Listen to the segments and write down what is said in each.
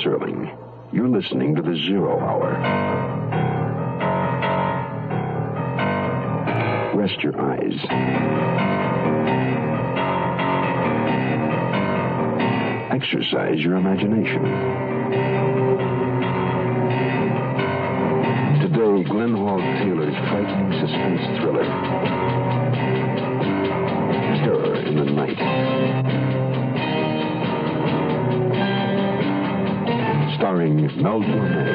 Serling. You're listening to The Zero Hour. Rest your eyes. Exercise your imagination. Today, Glenn Hall Taylor's frightening suspense thriller, Terror in the Night. Starring Mel Torme.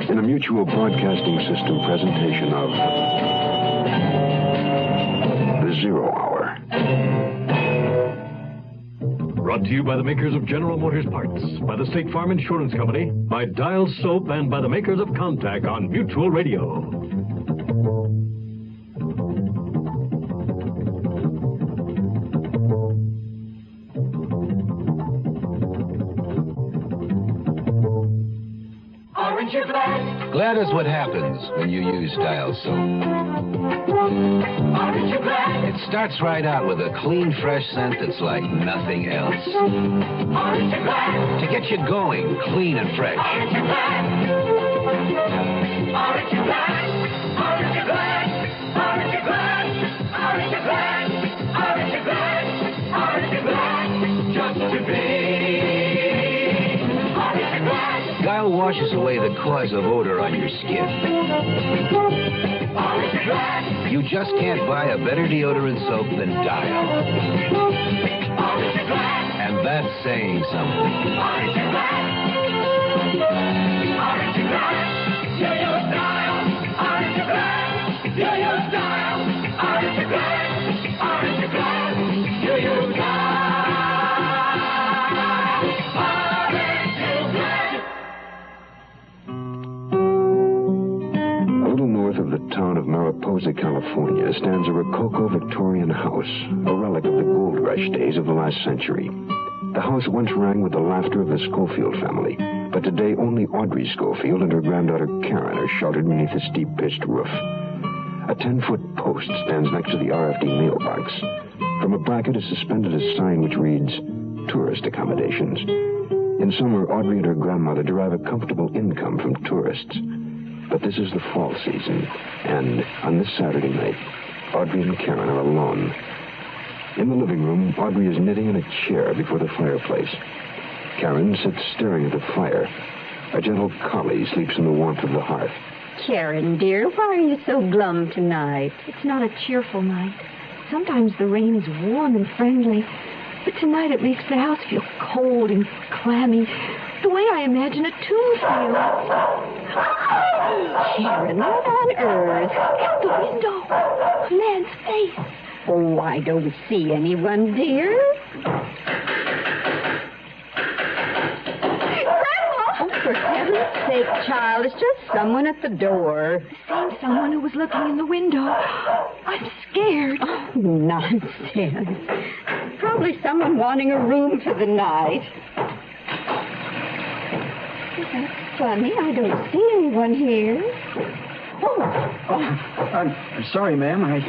In a Mutual Broadcasting System presentation of The Zero Hour. Brought to you by the makers of General Motors Parts, by the State Farm Insurance Company, by Dial Soap, and by the makers of Contact on Mutual Radio. Glad is what happens when you use Dial Soap. It starts right out with a clean, fresh scent that's like nothing else. To get you going, clean and fresh. Dial washes away the cause of odor on your skin. You just can't buy a better deodorant soap than Dial. And that's saying something. Of the town of Mariposa, California, stands a Rococo Victorian house, a relic of the gold rush days of the last century. The house once rang with the laughter of the Schofield family, but today only Audrey Schofield and her granddaughter Karen are sheltered beneath a steep pitched roof. A 10-foot post stands next to the RFD mailbox. From a bracket is suspended a sign which reads, Tourist Accommodations. In summer, Audrey and her grandmother derive a comfortable income from tourists. But this is the fall season, and on this Saturday night, Audrey and Karen are alone. In the living room, Audrey is knitting in a chair before the fireplace. Karen sits staring at the fire. A gentle collie sleeps in the warmth of the hearth. Karen, dear, why are you so glum tonight? It's not a cheerful night. Sometimes the rain is warm and friendly, but tonight it makes the house feel cold and clammy, the way I imagine a tomb feels. Karen, what on earth? At the window. A man's face. Oh, I don't see anyone, dear. Grandma! Oh, for heaven's sake, child, it's just someone at the door. The same someone who was looking in the window. I'm scared. Oh, nonsense. Probably someone wanting a room for the night. That's funny. I don't see anyone here. Oh, I'm sorry, ma'am. I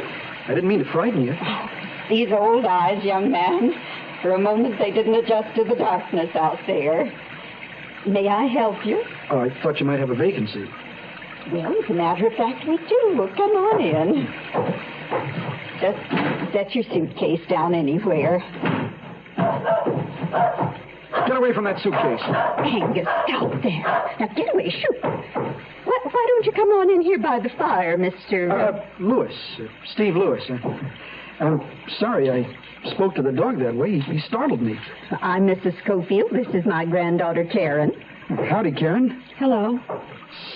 didn't mean to frighten you. Oh, these old eyes, young man. For a moment, they didn't adjust to the darkness out there. May I help you? Oh, I thought you might have a vacancy. Well, as a matter of fact, we do. Well, come on in. Just set your suitcase down anywhere. Get away from that suitcase. Angus, stop there. Now, get away. Shoot. Why don't you come on in here by the fire, Mr. Lewis. Steve Lewis. I'm sorry I spoke to the dog that way. He startled me. I'm Mrs. Schofield. This is my granddaughter, Karen. Howdy, Karen. Hello.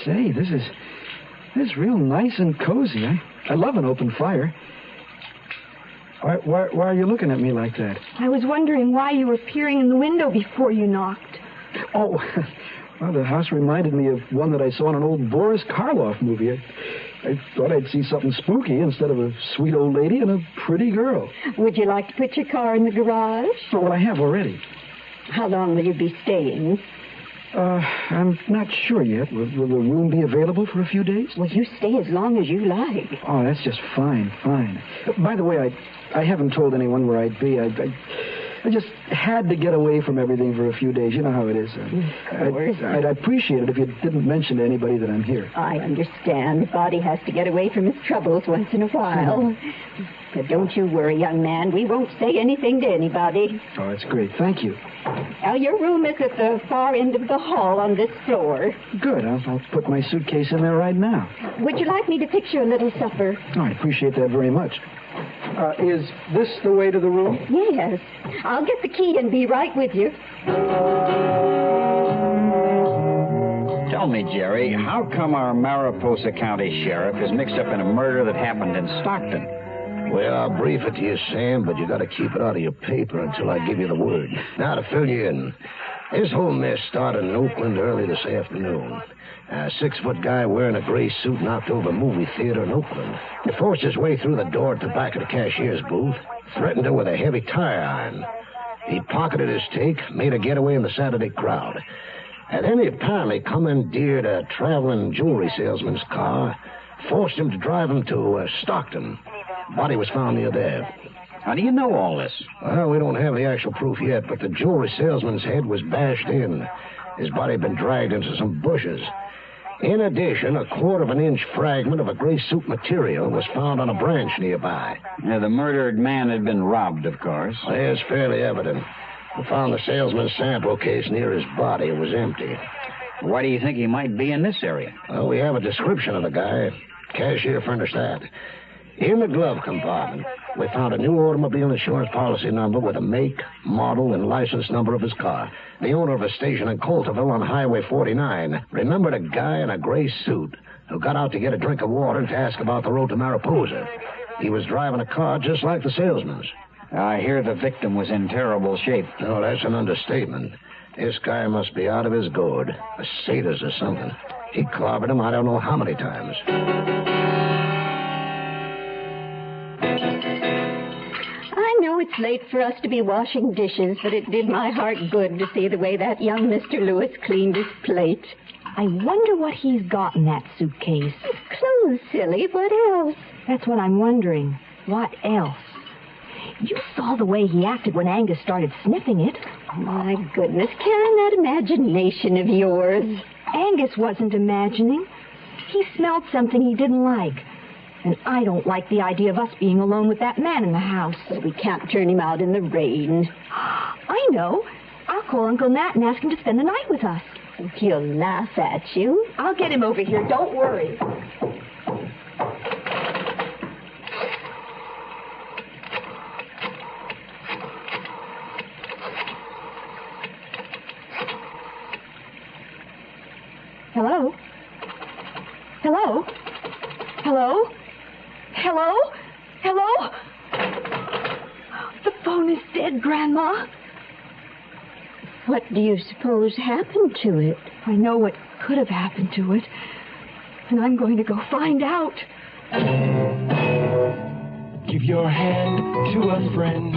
Say, this is real nice and cozy. I love an open fire. Why are you looking at me like that? I was wondering why you were peering in the window before you knocked. Oh, well, the house reminded me of one that I saw in an old Boris Karloff movie. I thought I'd see something spooky instead of a sweet old lady and a pretty girl. Would you like to put your car in the garage? Oh, well, I have already. How long will you be staying? I'm not sure yet. Will the room be available for a few days? Well, you stay as long as you like. Oh, that's just fine. By the way, I haven't told anyone where I'd be. I just had to get away from everything for a few days. You know how it is. I'd appreciate it if you didn't mention to anybody that I'm here. I understand. Body has to get away from his troubles once in a while. But don't you worry, young man. We won't say anything to anybody. Oh, that's great. Thank you. Now, your room is at the far end of the hall on this floor. Good. I'll put my suitcase in there right now. Would you like me to fix you a little supper? Oh, I appreciate that very much. Is this the way to the room? Yes. I'll get the key and be right with you. Tell me, Jerry, how come our Mariposa County Sheriff is mixed up in a murder that happened in Stockton? Well, I'll brief it to you, Sam, but you got to keep it out of your paper until I give you the word. Now, to fill you in, this whole mess started in Oakland early this afternoon. A 6-foot guy wearing a gray suit knocked over a movie theater in Oakland. He forced his way through the door at the back of the cashier's booth, threatened her with a heavy tire iron. He pocketed his take, made a getaway in the Saturday crowd. And then he apparently commandeered a traveling jewelry salesman's car, forced him to drive him to Stockton. Body was found near there. How do you know all this? Well, we don't have the actual proof yet, but the jewelry salesman's head was bashed in. His body had been dragged into some bushes. In addition, a 1/4-inch fragment of a gray suit material was found on a branch nearby. Now, the murdered man had been robbed, of course. It's fairly evident. We found the salesman's sample case near his body. It was empty. Why do you think he might be in this area? Well, we have a description of the guy. Cashier furnished that. In the glove compartment, we found a new automobile insurance policy number with a make, model, and license number of his car. The owner of a station in Coulterville on Highway 49 remembered a guy in a gray suit who got out to get a drink of water and to ask about the road to Mariposa. He was driving a car just like the salesman's. I hear the victim was in terrible shape. No, that's an understatement. This guy must be out of his gourd. A sadist or something. He clobbered him I don't know how many times. I know it's late for us to be washing dishes, but it did my heart good to see the way that young Mr. Lewis cleaned his plate. I wonder what he's got in that suitcase. Clothes, silly. What else? That's what I'm wondering. What else? You saw the way he acted when Angus started sniffing it. My goodness, Karen, that imagination of yours. Angus wasn't imagining. He smelled something he didn't like. And I don't like the idea of us being alone with that man in the house. But we can't turn him out in the rain. I know. I'll call Uncle Nat and ask him to spend the night with us. He'll laugh at you. I'll get him over here. Don't worry. Hello? Hello? Hello? Hello? Hello? The phone is dead, Grandma. What do you suppose happened to it? I know what could have happened to it, and I'm going to go find out. Give your hand to a friend.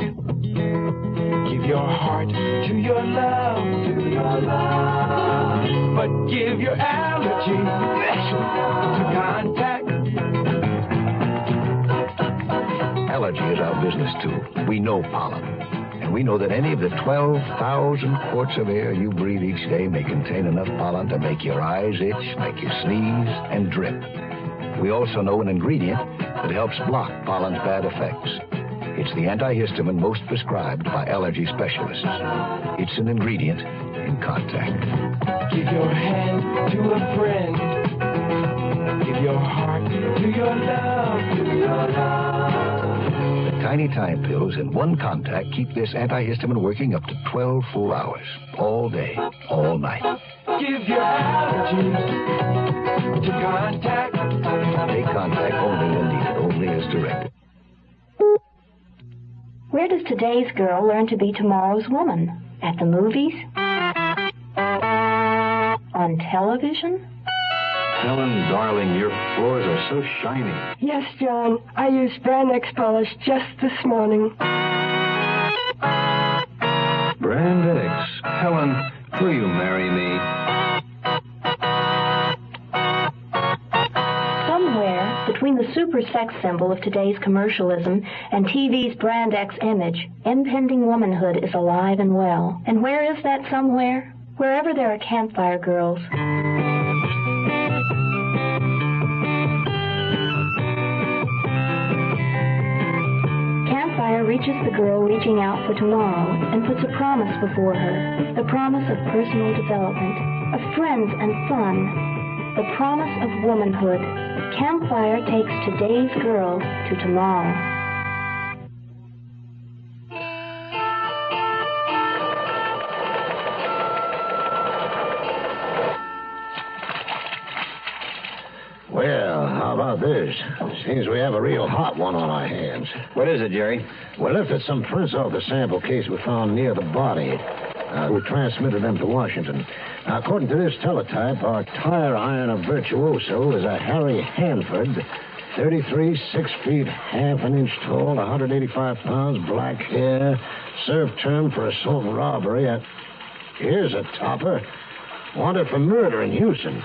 Give your heart to your love, But give your allergy to Contact. Allergy is our business, too. We know pollen. And we know that any of the 12,000 quarts of air you breathe each day may contain enough pollen to make your eyes itch, make you sneeze, and drip. We also know an ingredient that helps block pollen's bad effects. It's the antihistamine most prescribed by allergy specialists. It's an ingredient in Contact. Give your hand to a friend. Give your heart to your love, The tiny time pills in one Contact keep this antihistamine working up to 12 full hours. All day, all night. Give your allergy to Contact. Take Contact only when needed, only as directed. Where does today's girl learn to be tomorrow's woman? At the movies? On television? Helen, darling, your floors are so shiny. Yes, John. I used Brand X polish just this morning. Brand X. Helen, will you marry me? Somewhere Between the super sex symbol of today's commercialism and TV's Brand X image, impending womanhood is alive and well. And where is that somewhere? Wherever there are campfire girls. Campfire reaches the girl reaching out for tomorrow and puts a promise before her. The promise of personal development, of friends and fun. The promise of womanhood. Campfire takes today's girl to tomorrow. Well, how about this? Seems we have a real hot one on our hands. What is it, Jerry? We lifted some prints off the sample case we found near the body. We transmitted them to Washington. Now, according to this teletype, our tire iron of virtuoso is a Harry Hanford, 33, 6 feet, half an inch tall, 185 pounds, black hair, served term for assault and robbery. Here's a topper. Wanted for murder in Houston.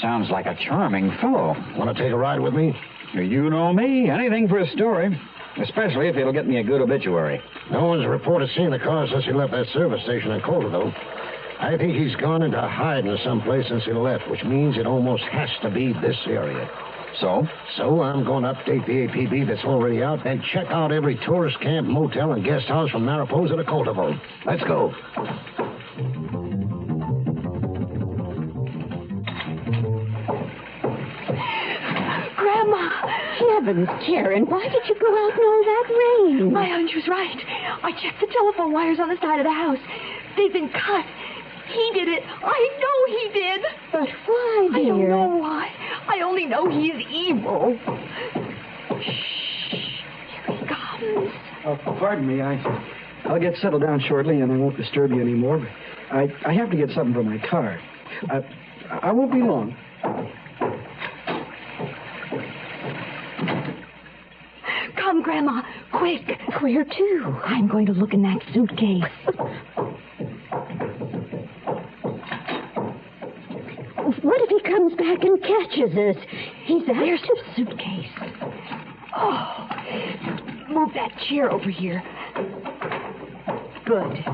Sounds like a charming fellow. Want to take a ride with me? You know me. Anything for a story. Especially if it'll get me a good obituary. No one's reported seeing the car since he left that service station in Colderville. I think he's gone into hiding someplace since he left, which means it almost has to be this area. So? So I'm going to update the APB that's already out and check out every tourist camp, motel, and guest house from Mariposa to Colderville. Let's go. Grandma! Heavens, Karen, why did you go out in all that rain? My hunch was right. I checked the telephone wires on the side of the house. They've been cut. He did it. I know he did. But why, dear? I don't know why. I only know he's evil. Shh. Here he comes. Oh, pardon me. I'll get settled down shortly, and I won't disturb you anymore. But I have to get something for my car. I won't be long. Come, Grandma, quick. Where to? I'm going to look in that suitcase. What if he comes back and catches us? There's the suitcase. Oh, move that chair over here. Good.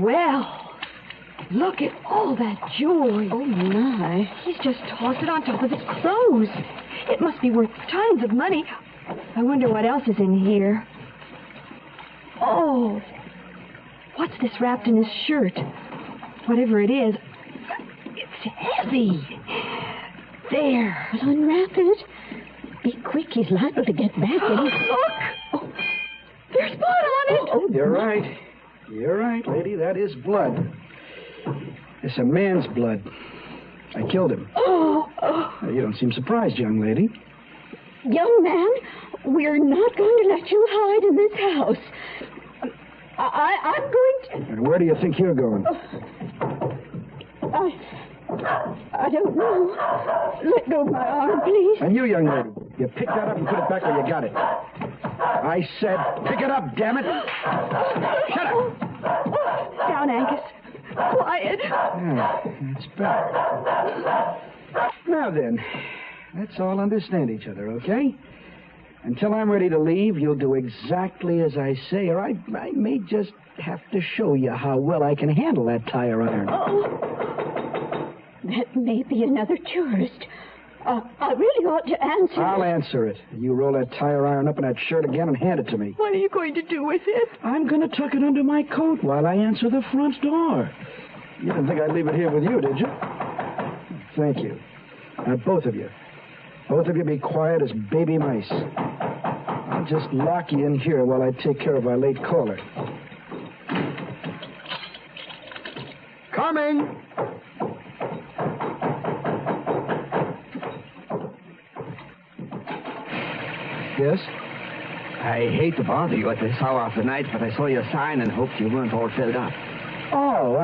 Well, look at all that jewelry. Oh, my. He's just tossed it on top of his clothes. It must be worth tons of money. I wonder what else is in here. Oh, what's this wrapped in his shirt? Whatever it is, it's heavy. There. Well, unwrap it. Be quick. He's liable to get back. Look! Oh, there's blood on it. Oh, you're right. You're right, lady. That is blood. It's a man's blood. I killed him. You don't seem surprised, young lady. Young man, we're not going to let you hide in this house. I'm going to... And where do you think you're going? I don't know. Let go of my arm, please. And you, young lady, you pick that up and put it back where you got it. I said, pick it up, damn it. Shut up. Down, Angus. Quiet. Yeah, that's better. Now then, let's all understand each other, okay? Until I'm ready to leave, you'll do exactly as I say, or I may just have to show you how well I can handle that tire iron. Oh, that may be another tourist. I really ought to answer. I'll answer it. You roll that tire iron up in that shirt again and hand it to me. What are you going to do with it? I'm going to tuck it under my coat while I answer the front door. You didn't think I'd leave it here with you, did you? Thank you. Now, both of you be quiet as baby mice. I'll just lock you in here while I take care of our late caller. Coming! Yes? I hate to bother you at this hour of the night, but I saw your sign and hoped you weren't all filled up. Oh,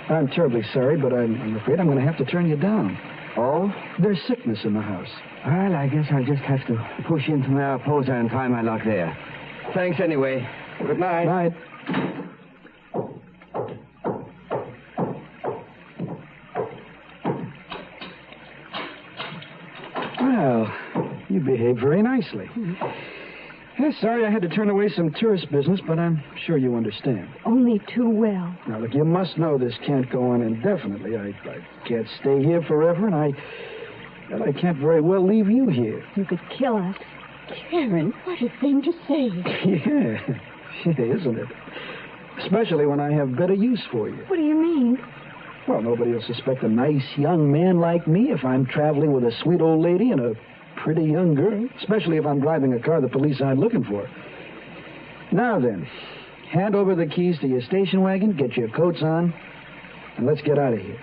I'm terribly sorry, but I'm afraid I'm going to have to turn you down. Oh? There's sickness in the house. Well, I guess I'll just have to push into Mariposa and try my luck there. Thanks anyway. Good night. Night. Well, you behaved very nicely. Sorry I had to turn away some tourist business, but I'm sure you understand. Only too well. Now, look, you must know this can't go on indefinitely. I can't stay here forever, and I can't very well leave you here. You could kill us. Karen, what a thing to say. Yeah, isn't it? Especially when I have better use for you. What do you mean? Well, nobody will suspect a nice young man like me if I'm traveling with a sweet old lady and a pretty young girl, especially if I'm driving a car the police aren't looking for. Now then, hand over the keys to your station wagon, get your coats on, and let's get out of here.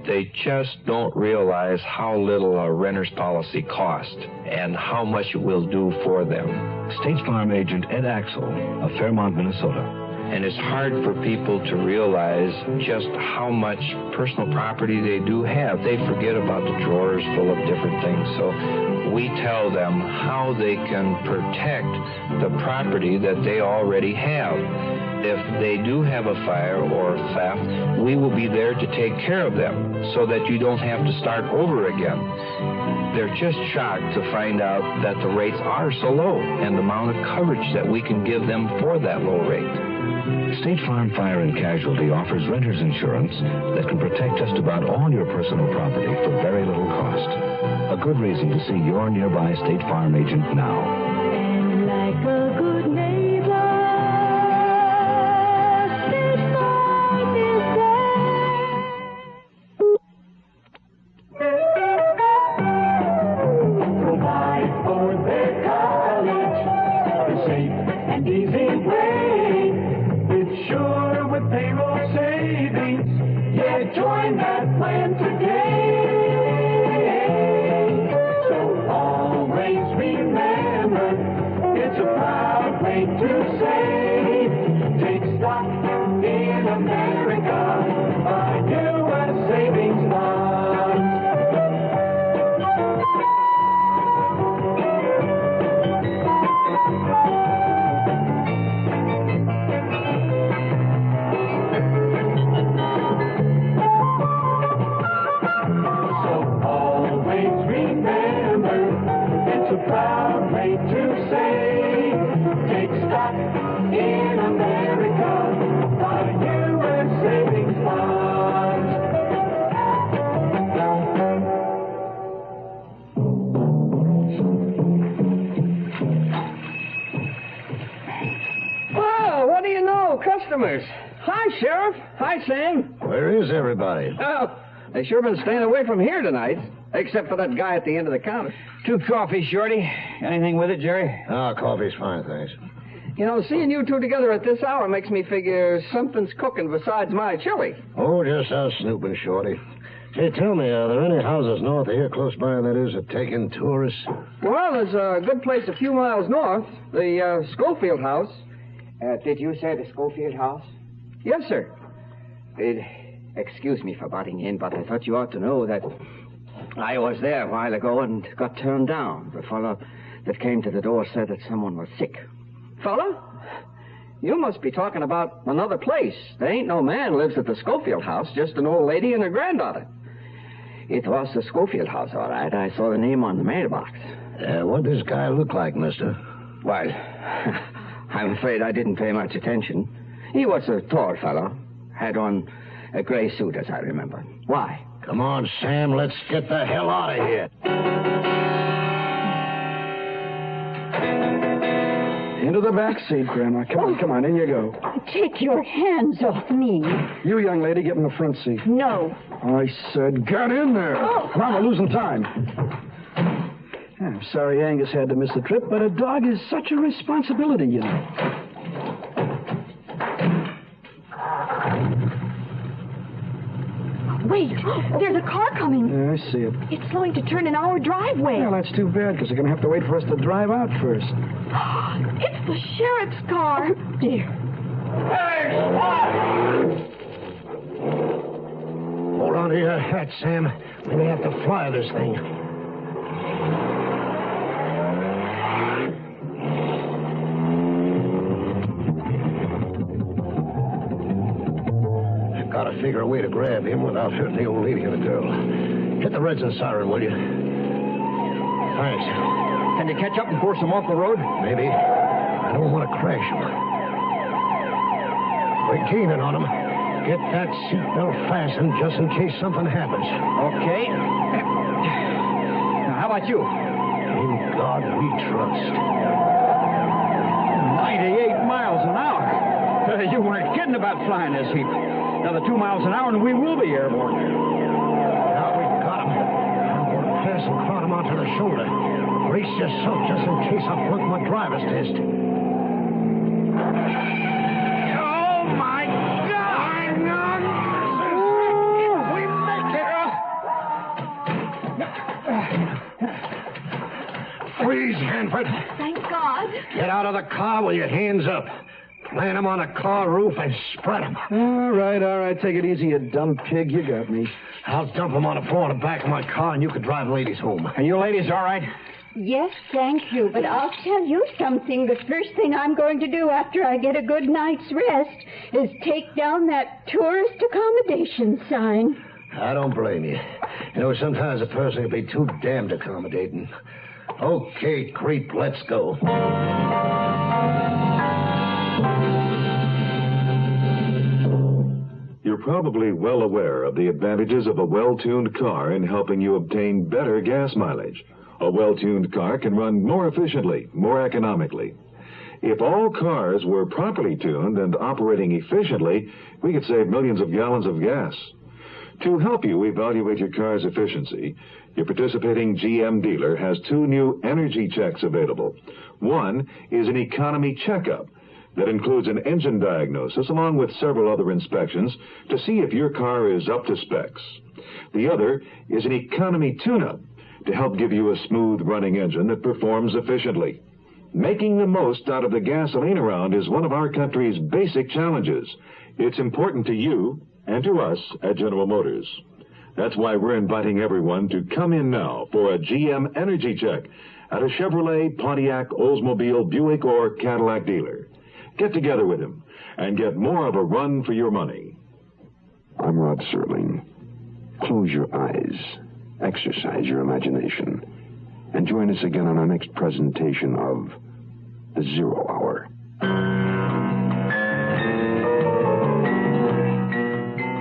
They just don't realize how little a renter's policy costs and how much it will do for them. State Farm agent Ed Axel of Fairmont, Minnesota. And it's hard for people to realize just how much personal property they do have. They forget about the drawers full of different things. So we tell them how they can protect the property that they already have. If they do have a fire or theft, we will be there to take care of them so that you don't have to start over again. They're just shocked to find out that the rates are so low and the amount of coverage that we can give them for that low rate. State Farm Fire and Casualty offers renter's insurance that can protect just about all your personal property for very little cost. A good reason to see your nearby State Farm agent now. And like a good neighbor, State Farm is there. Provide for their college a safe and easy way. Sure, with payroll savings, yeah, join that plan today. So always remember, it's a proud way to save. Take stock in America by U.S. savings bonds. Proud way to say, take stock in America by U.S. savings bonds. Well, what do you know? Customers. Hi, Sheriff. Hi, Sam. Where is everybody? Oh, they sure been staying away from here tonight, except for that guy at the end of the counter. 2 coffees, Shorty. Anything with it, Jerry? Ah, coffee's fine, thanks. You know, seeing you two together at this hour makes me figure something's cooking besides my chili. Oh, just us snooping, Shorty. Hey, tell me, are there any houses north of here close by that is taking tourists? Well, there's a good place a few miles north, the Schofield House. Did you say the Schofield House? Yes, sir. Excuse me for butting in, but I thought you ought to know that I was there a while ago and got turned down. The fellow that came to the door said that someone was sick. Fella? You must be talking about another place. There ain't no man lives at the Schofield House, just an old lady and her granddaughter. It was the Schofield House, all right. I saw the name on the mailbox. What does this guy look like, mister? Well, I'm afraid I didn't pay much attention. He was a tall fellow. Had on a gray suit, as I remember. Why? Come on, Sam, let's get the hell out of here. Into the back seat, Grandma. Come on, in you go. Take your hands off me. You, young lady, get in the front seat. No. I said get in there. Oh. Come on, we're losing time. I'm sorry Angus had to miss the trip, but a dog is such a responsibility, you know. Wait, there's a car coming. Yeah, I see it. It's slowing to turn in our driveway. Well, that's too bad, because they're going to have to wait for us to drive out first. It's the sheriff's car. Dear. Hey, stop! Hold on to your hat, Sam. We may have to fly this thing. gotta figure a way to grab him without hurting the old lady and the girl. Hit the Redson siren, will you? Thanks. Can you catch up and force them off the road? Maybe. I don't want to crash him. We're keening on him. Get that seatbelt fastened just in case something happens. Okay. Now, how about you? In God we trust. 98 miles an hour. You weren't kidding about flying this heap. Another 2 miles an hour and we will be airborne. Now we've got him. I'm going to pass and crowd him onto the shoulder. Brace yourself just in case I flunk my driver's test. Oh, my God! We make it! Freeze, Hanford. Thank God. Get out of the car with your hands up. Plant them on a car roof and spread them. All right. Take it easy, you dumb pig. You got me. I'll dump them on the floor in the back of my car, and you can drive ladies home. Are you ladies all right? Yes, thank you, but I'll tell you something. The first thing I'm going to do after I get a good night's rest is take down that tourist accommodation sign. I don't blame you. You know, sometimes a person can be too damned accommodating. Okay, creep, let's go. You're probably well aware of the advantages of a well-tuned car in helping you obtain better gas mileage. A well-tuned car can run more efficiently, more economically. If all cars were properly tuned and operating efficiently, we could save millions of gallons of gas. To help you evaluate your car's efficiency, your participating GM dealer has 2 new energy checks available. One is an economy checkup that includes an engine diagnosis along with several other inspections to see if your car is up to specs. The other is an economy tune-up to help give you a smooth-running engine that performs efficiently. Making the most out of the gasoline around is one of our country's basic challenges. It's important to you and to us at General Motors. That's why we're inviting everyone to come in now for a GM energy check at a Chevrolet, Pontiac, Oldsmobile, Buick, or Cadillac dealer. Get together with him and get more of a run for your money. I'm Rod Serling. Close your eyes, exercise your imagination, and join us again on our next presentation of The Zero Hour.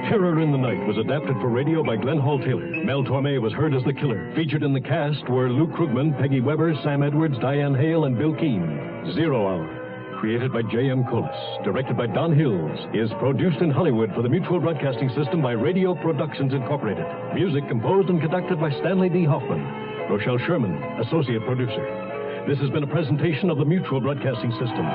Terror in the Night was adapted for radio by Glenn Hall Taylor. Mel Torme was heard as the killer. Featured in the cast were Lou Krugman, Peggy Weber, Sam Edwards, Diane Hale, and Bill Keane. 0 Hour, created by J.M. Collis, directed by Don Hills, is produced in Hollywood for the Mutual Broadcasting System by Radio Productions Incorporated. Music composed and conducted by Stanley D. Hoffman. Rochelle Sherman, associate producer. This has been a presentation of the Mutual Broadcasting System.